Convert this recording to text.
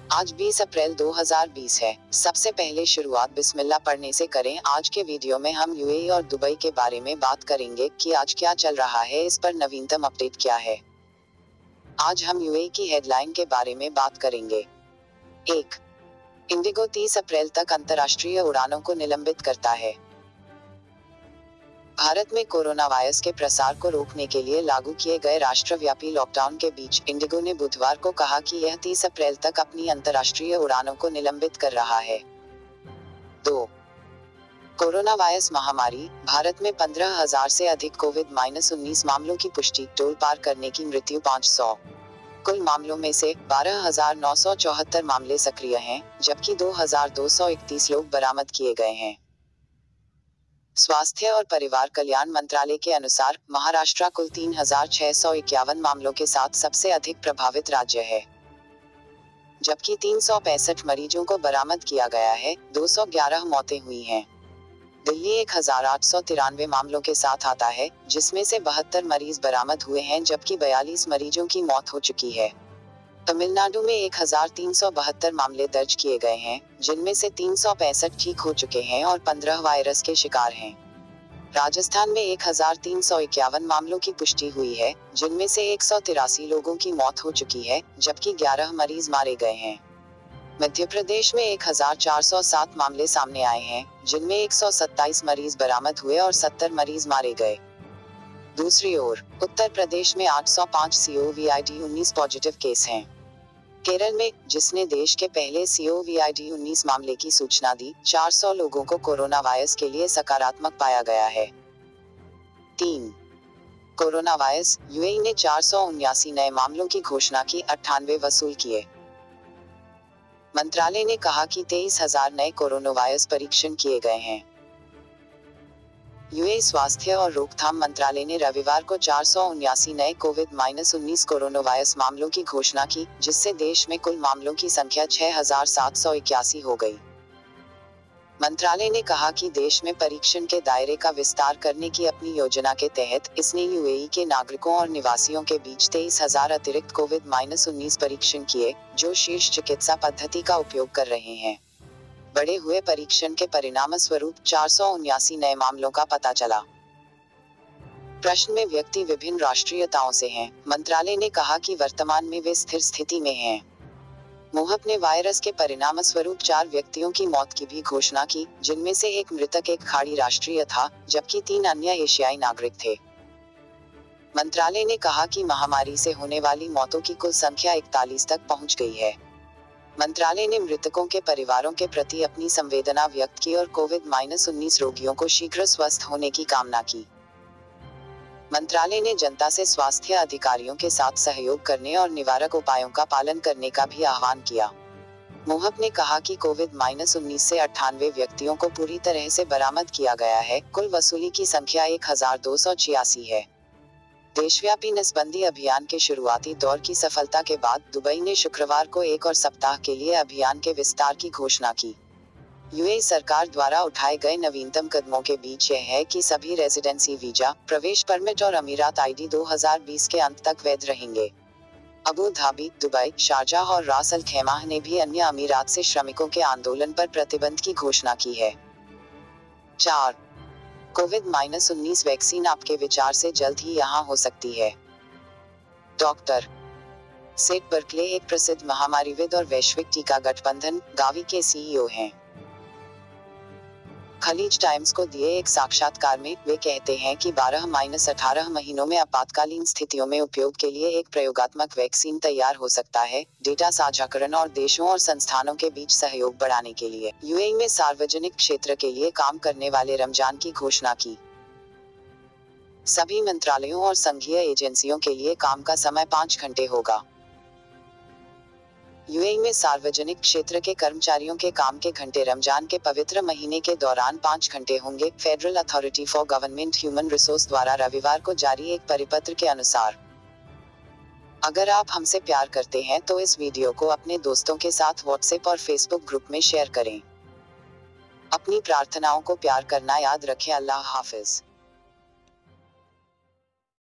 आज 20 अप्रैल 2020 है। सबसे पहले शुरुआत बिस्मिल्लाह पढ़ने से करें। आज के वीडियो में हम यूएई और दुबई के बारे में बात करेंगे कि आज क्या चल रहा है, इस पर नवीनतम अपडेट क्या है। आज हम यूएई की हेडलाइन के बारे में बात करेंगे। 1. इंडिगो 30 अप्रैल तक अंतर्राष्ट्रीय उड़ानों को निलंबित करता है। भारत में कोरोना वायरस के प्रसार को रोकने के लिए लागू किए गए राष्ट्रव्यापी लॉकडाउन के बीच इंडिगो ने बुधवार को कहा कि यह 30 अप्रैल तक अपनी अंतर्राष्ट्रीय उड़ानों को निलंबित कर रहा है। 2. कोरोना वायरस महामारी, भारत में 15,000 से अधिक कोविड-19 मामलों की पुष्टि, टोल पार करने की मृत्यु 500। कुल मामलों में से 12,974 मामले सक्रिय हैं, जबकि 2,231 लोग बरामद किए गए हैं। स्वास्थ्य और परिवार कल्याण मंत्रालय के अनुसार महाराष्ट्र कुल 3,651 मामलों के साथ सबसे अधिक प्रभावित राज्य है, जबकि 365 मरीजों को बरामद किया गया है। 211 मौतें हुई हैं। दिल्ली 1,893 मामलों के साथ आता है, जिसमें से 72 मरीज बरामद हुए हैं, जबकि 42 मरीजों की मौत हो चुकी है। तमिलनाडु में 1,372 मामले दर्ज किए गए हैं, जिनमें से 365 ठीक हो चुके हैं और 15 वायरस के शिकार हैं। राजस्थान में 1,351 मामलों की पुष्टि हुई है, जिनमें से 183 लोगों की मौत हो चुकी है, जबकि 11 मरीज मारे गए हैं। मध्य प्रदेश में 1,407 मामले सामने आए हैं, जिनमें 127 मरीज बरामद हुए और 70 मरीज मारे गए। दूसरी ओर उत्तर प्रदेश में 805 COVID-19 पॉजिटिव केस हैं। केरल में, जिसने देश के पहले COVID-19 मामले की सूचना दी, 400 लोगों को कोरोना वायरस के लिए सकारात्मक पाया गया है। 3. कोरोना वायरस, यूएई ने 479 नए मामलों की घोषणा की, 98 वसूल किए। मंत्रालय ने कहा कि 23,000 नए कोरोना वायरस परीक्षण किए गए हैं। यूएई स्वास्थ्य और रोकथाम मंत्रालय ने रविवार को 479 नए कोविड-19 कोरोना वायरस मामलों की घोषणा की, जिससे देश में कुल मामलों की संख्या 6,781 हो गई। मंत्रालय ने कहा कि देश में परीक्षण के दायरे का विस्तार करने की अपनी योजना के तहत इसने यूएई के नागरिकों और निवासियों के बीच 23,000 अतिरिक्त कोविड-19 परीक्षण किए, जो शीर्ष चिकित्सा पद्धति का उपयोग कर रहे हैं। बढ़े हुए परीक्षण के परिणामस्वरूप 479 नए मामलों का पता चला। प्रश्न में व्यक्ति विभिन्न राष्ट्रीयताओं से हैं। मंत्रालय ने कहा कि वर्तमान में वे स्थिर स्थिति में हैं। मोहप ने वायरस के परिणामस्वरूप 4 व्यक्तियों की मौत की भी घोषणा की, जिनमें से एक मृतक एक खाड़ी राष्ट्रीय था, जबकि 3 अन्य एशियाई नागरिक थे। मंत्रालय ने कहा कि महामारी से होने वाली मौतों की कुल संख्या 41 तक पहुंच गई है। मंत्रालय ने मृतकों के परिवारों के प्रति अपनी संवेदना व्यक्त की और कोविड-19 रोगियों को शीघ्र स्वस्थ होने की कामना की। मंत्रालय ने जनता से स्वास्थ्य अधिकारियों के साथ सहयोग करने और निवारक उपायों का पालन करने का भी आह्वान किया। मोहप ने कहा कि कोविड-19 से 98 व्यक्तियों को पूरी तरह से बरामद किया गया है। कुल वसूली की संख्या 1,286 है। देशव्यापी नसबंदी अभियान के शुरुआती दौर की सफलता के बाद दुबई ने शुक्रवार को एक और सप्ताह के लिए अभियान के विस्तार की घोषणा की। यूएई सरकार द्वारा उठाए गए नवीनतम कदमों के बीच यह है कि सभी रेजिडेंसी वीजा, प्रवेश परमिट और अमीरात आईडी 2020 के अंत तक वैध रहेंगे। अबू धाबी, दुबई, शारजाह और रास अल खैमा ने भी अन्य अमीरात से श्रमिकों के आंदोलन पर प्रतिबंध की घोषणा की है। 4. कोविड-19 वैक्सीन आपके विचार से जल्द ही यहां हो सकती है। डॉक्टर सेट बर्कले एक प्रसिद्ध महामारीविद और वैश्विक टीका गठबंधन गावी के सीईओ हैं। खलीज टाइम्स को दिए एक साक्षात्कार में वे कहते हैं कि 12-18 महीनों में आपातकालीन स्थितियों में उपयोग के लिए एक प्रयोगात्मक वैक्सीन तैयार हो सकता है। डेटा साझाकरण और देशों और संस्थानों के बीच सहयोग बढ़ाने के लिए यूएई में सार्वजनिक क्षेत्र के लिए काम करने वाले रमजान की घोषणा की। सभी मंत्रालयों और संघीय एजेंसियों के लिए काम का समय 5 घंटे होगा। यूएई में सार्वजनिक क्षेत्र के कर्मचारियों के काम के घंटे रमजान के पवित्र महीने के दौरान 5 घंटे होंगे। Federal authority for government human resource द्वारा रविवार को जारी एक परिपत्र के अनुसार। अगर आप हमसे प्यार करते हैं तो इस वीडियो को अपने दोस्तों के साथ व्हाट्सएप और फेसबुक ग्रुप में शेयर करें। अपनी प्रार्थनाओं को प्यार करना याद रखें। अल्लाह हाफिज।